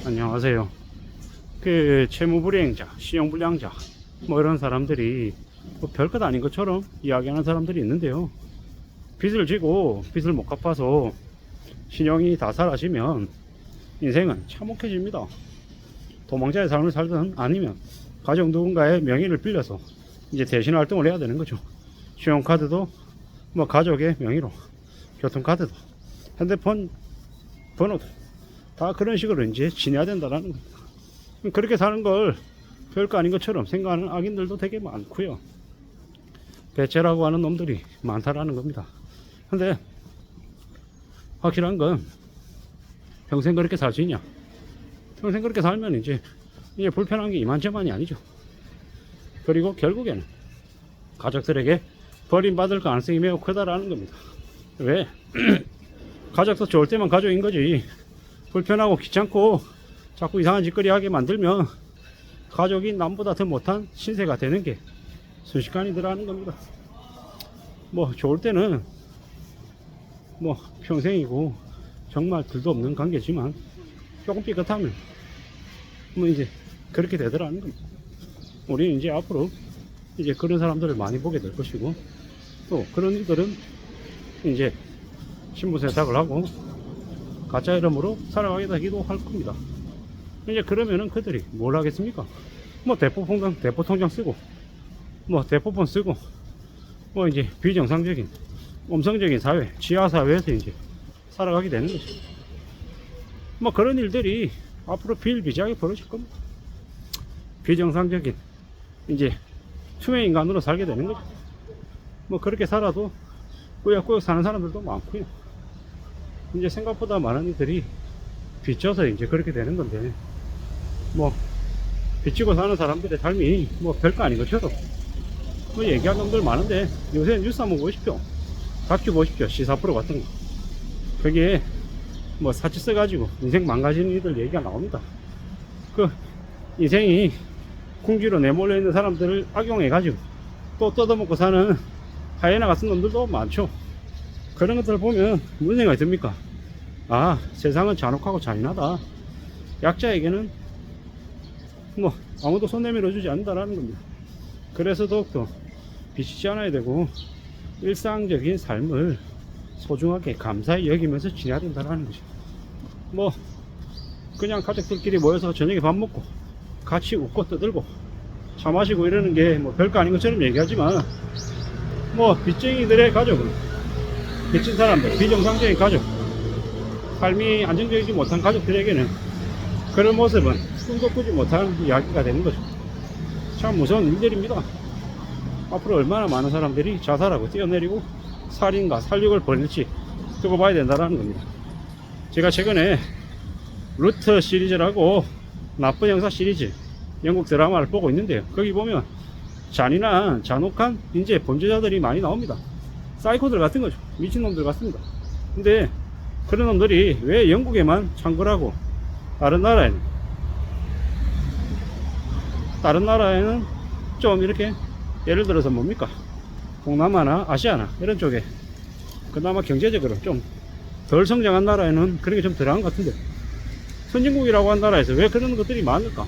안녕하세요. 채무불이행자, 신용불량자, 이런 사람들이 별것 아닌 것처럼 이야기하는 사람들이 있는데요. 빚을 지고 빚을 못 갚아서 신용이 다 사라지면 인생은 참혹해집니다. 도망자의 삶을 살든 아니면 가족 누군가의 명의를 빌려서 이제 대신 활동을 해야 되는 거죠. 신용카드도 가족의 명의로, 교통카드도, 핸드폰 번호도 다 그런 식으로 이제 지내야 된다라는 겁니다. 그렇게 사는 걸 별거 아닌 것처럼 생각하는 악인들도 되게 많고요. 배째라고 하는 놈들이 많다라는 겁니다. 근데 확실한 건 평생 그렇게 살 수 있냐? 평생 그렇게 살면 이제 불편한 게 이만저만이 아니죠. 그리고 결국에는 가족들에게 버림받을 가능성이 매우 크다라는 겁니다. 왜? 가족도 좋을 때만 가족인 거지. 불편하고 귀찮고 자꾸 이상한 짓거리 하게 만들면 가족이 남보다 더 못한 신세가 되는 게 순식간이더라는 겁니다. 좋을 때는 평생이고 정말 둘도 없는 관계지만 조금 삐끗하면 이제 그렇게 되더라는 겁니다. 우리는 이제 앞으로 이제 그런 사람들을 많이 보게 될 것이고, 또 그런 이들은 이제 신분 세탁을 하고 가짜 이름으로 살아가게 되기도 할 겁니다. 이제 그러면은 그들이 뭘 하겠습니까? 대포통장 쓰고, 대포폰 쓰고, 이제 비정상적인, 음성적인 사회, 지하사회에서 이제 살아가게 되는 거죠. 그런 일들이 앞으로 비일비재하게 벌어질 겁니다. 비정상적인, 이제 투명 인간으로 살게 되는 거죠. 그렇게 살아도 꾸역꾸역 사는 사람들도 많고요. 이제 생각보다 많은 이들이 빚져서 이제 그렇게 되는 건데, 빚지고 사는 사람들의 삶이 별거 아닌 것처럼 얘기할 놈들 많은데, 요새 뉴스 한번 보십시오. 다큐 보십시오. 시사 프로 같은 거. 거기에 사치 써가지고 인생 망가지는 이들 얘기가 나옵니다. 인생이 궁지로 내몰려 있는 사람들을 악용해가지고 또 뜯어먹고 사는 하이에나 같은 놈들도 많죠. 그런 것들 보면 무슨 생각이 듭니까? 아, 세상은 잔혹하고 잔인하다. 약자에게는 아무도 손 내밀어 주지 않는다라는 겁니다. 그래서 더욱더 비치지 않아야 되고 일상적인 삶을 소중하게 감사히 여기면서 지내야 된다는 거죠. 그냥 가족들끼리 모여서 저녁에 밥 먹고 같이 웃고 떠들고 차 마시고 이러는 게 별거 아닌 것처럼 얘기하지만, 빚쟁이들의 가족은, 빚진 사람들, 비정상적인 가족, 삶이 안정적이지 못한 가족들에게는 그런 모습은 꿈도 꾸지 못한 이야기가 되는 거죠. 참 무서운 일들입니다. 앞으로 얼마나 많은 사람들이 자살하고 뛰어내리고 살인과 살육을 벌일지 두고 봐야 된다는 겁니다. 제가 최근에 루트 시리즈라고 나쁜 형사 시리즈 영국 드라마를 보고 있는데요. 거기 보면 잔인한 잔혹한 인재 범죄자들이 많이 나옵니다. 사이코들 같은 거죠. 미친놈들 같습니다. 근데 그런 놈들이 왜 영국에만 창궐하고 다른 나라에는 좀 이렇게, 예를 들어서 동남아나 아시아나 이런 쪽에 그나마 경제적으로 좀 덜 성장한 나라에는 그런 게 좀 덜한 것 같은데, 선진국이라고 한 나라에서 왜 그런 것들이 많을까?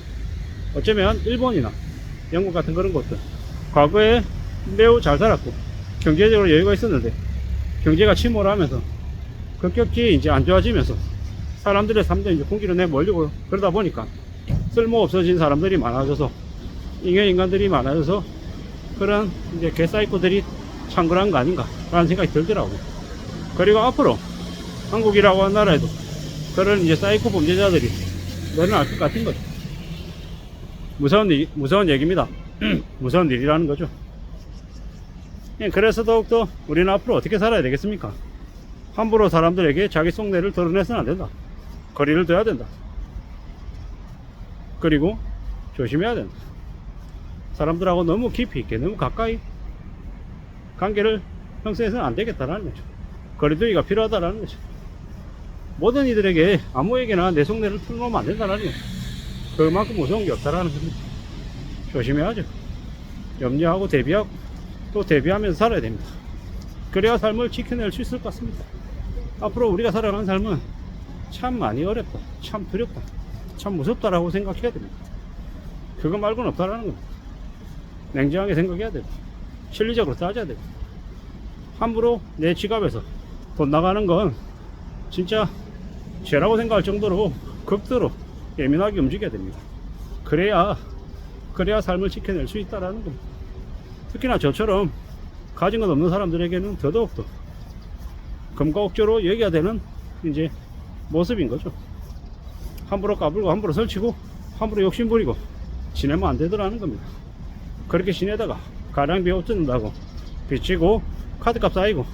어쩌면 일본이나 영국 같은 그런 곳들 과거에 매우 잘 살았고 경제적으로 여유가 있었는데 경제가 침몰하면서 급격히 이제 안 좋아지면서 사람들의 삶도 이제 궁지로 내몰리고 그러다 보니까 쓸모 없어진 사람들이 많아져서 잉여인간들이 많아져서 그런 이제 개사이코들이 창궐한 거 아닌가 라는 생각이 들더라고요. 그리고 앞으로 한국이라고 한 나라에도 그런 이제 사이코 범죄자들이 늘어날 것 같은 거죠. 무서운 얘기입니다. 무서운 일이라는 거죠. 그래서 더욱더 우리는 앞으로 어떻게 살아야 되겠습니까? 함부로 사람들에게 자기 속내를 드러내서는 안 된다. 거리를 둬야 된다. 그리고 조심해야 된다. 사람들하고 너무 깊이 있게, 너무 가까이 관계를 형성해서는 안 되겠다라는 거죠. 거리두기가 필요하다라는 거죠. 모든 이들에게 아무에게나 내 속내를 풀어놓으면 안 된다라는 거죠. 그만큼 무서운 게 없다라는 겁니다. 조심해야죠. 염려하고 대비하고 또 대비하면서 살아야 됩니다. 그래야 삶을 지켜낼 수 있을 것 같습니다. 앞으로 우리가 살아가는 삶은 참 많이 어렵다, 참 두렵다, 참 무섭다라고 생각해야 됩니다. 그거 말고는 없다라는 겁니다. 냉정하게 생각해야 돼요. 실리적으로 따져야 돼요. 함부로 내 지갑에서 돈 나가는 건 진짜 죄라고 생각할 정도로 극도로 예민하게 움직여야 됩니다. 그래야 삶을 지켜낼 수 있다라는 겁니다. 특히나 저처럼 가진 것 없는 사람들에게는 더더욱더 금과 억조로 여겨야 되는 이제 모습인 거죠. 함부로 까불고 함부로 설치고 함부로 욕심부리고 지내면 안 되더라는 겁니다. 그렇게 지내다가 가량비 없어진다고 빚지고 카드값 쌓이고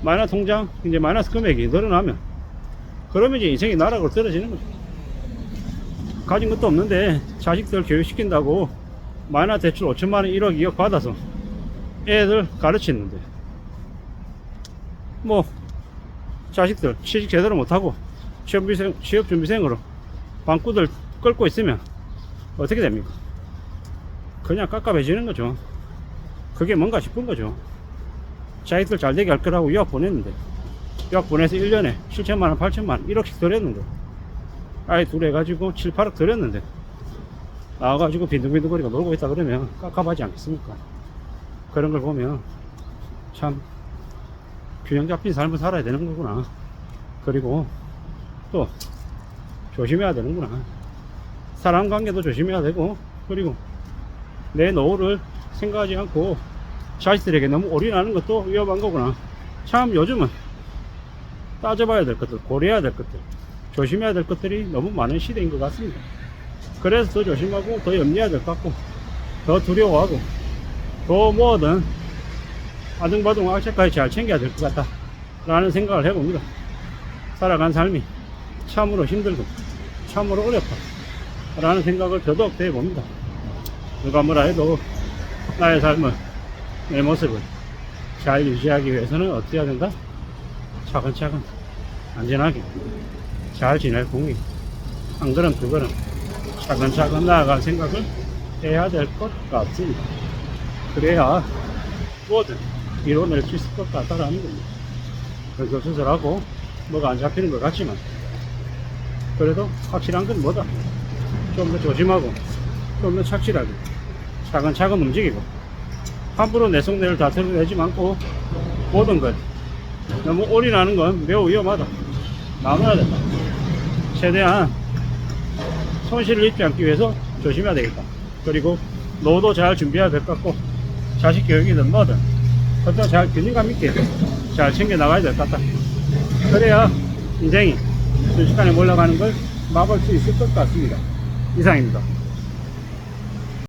마이너스 통장 이제 마이너스 금액이 늘어나면 그러면 이제 인생이 나락으로 떨어지는 거죠. 가진 것도 없는데 자식들 교육시킨다고 마이너스 대출 5천만원 1억 2억 받아서 애들 가르치는데 뭐 자식들 취직 제대로 못하고 취업준비생으로 방구들 끌고 있으면 어떻게 됩니까? 그냥 깝깝해지는 거죠. 그게 뭔가 싶은 거죠. 자기들 잘 되게 할 거라고 유학 보냈는데 유학 보내서 1년에 7천만원 8천만원 1억씩 들였는데 아이 둘 해가지고 7, 8억 들였는데 나와가지고 빈둥빈둥거리고 놀고 있다 그러면 깝깝하지 않겠습니까? 그런 걸 보면 참 균형 잡힌 삶을 살아야 되는 거구나. 그리고 또 조심해야 되는구나. 사람 관계도 조심해야 되고 그리고 내 노후를 생각하지 않고 자식들에게 너무 올인하는 것도 위험한 거구나. 참 요즘은 따져봐야 될 것들, 고려해야 될 것들, 조심해야 될 것들이 너무 많은 시대인 것 같습니다. 그래서 더 조심하고 더 염려해야 될 것 같고 더 두려워하고 더 뭐든 아등바등 악착까지 잘 챙겨야 될 것 같다 라는 생각을 해봅니다. 살아간 삶이 참으로 힘들고 참으로 어렵다 라는 생각을 더더욱 해봅니다. 누가 뭐라 해도 나의 삶을 내 모습을 잘 유지하기 위해서는 어떻게 해야 된다? 차근차근 안전하게 잘 지낼 공이 한 걸음 두 걸음 차근차근 나아갈 생각을 해야 될 것 같습니다. 그래야 뭐든 이뤄낼 수 있을 것 같다라는 겁니다. 수술하고 뭐가 안 잡히는 것 같지만 그래도 확실한 건 뭐다? 좀 더 조심하고 좀 더 착실하게 차근차근 움직이고 함부로 내 속내를 다 드러내지 않고 모든 것 너무 올인하는 건 매우 위험하다. 나눠야 된다. 최대한 손실을 입지 않기 위해서 조심해야 되겠다. 그리고 노도 잘 준비해야 될 것 같고 자식 교육이든 뭐든 그것도 잘 균형감 있게 잘 챙겨 나가야 될 것 같다. 그래야 인생이 순식간에 몰라가는 걸 막을 수 있을 것 같습니다. 이상입니다.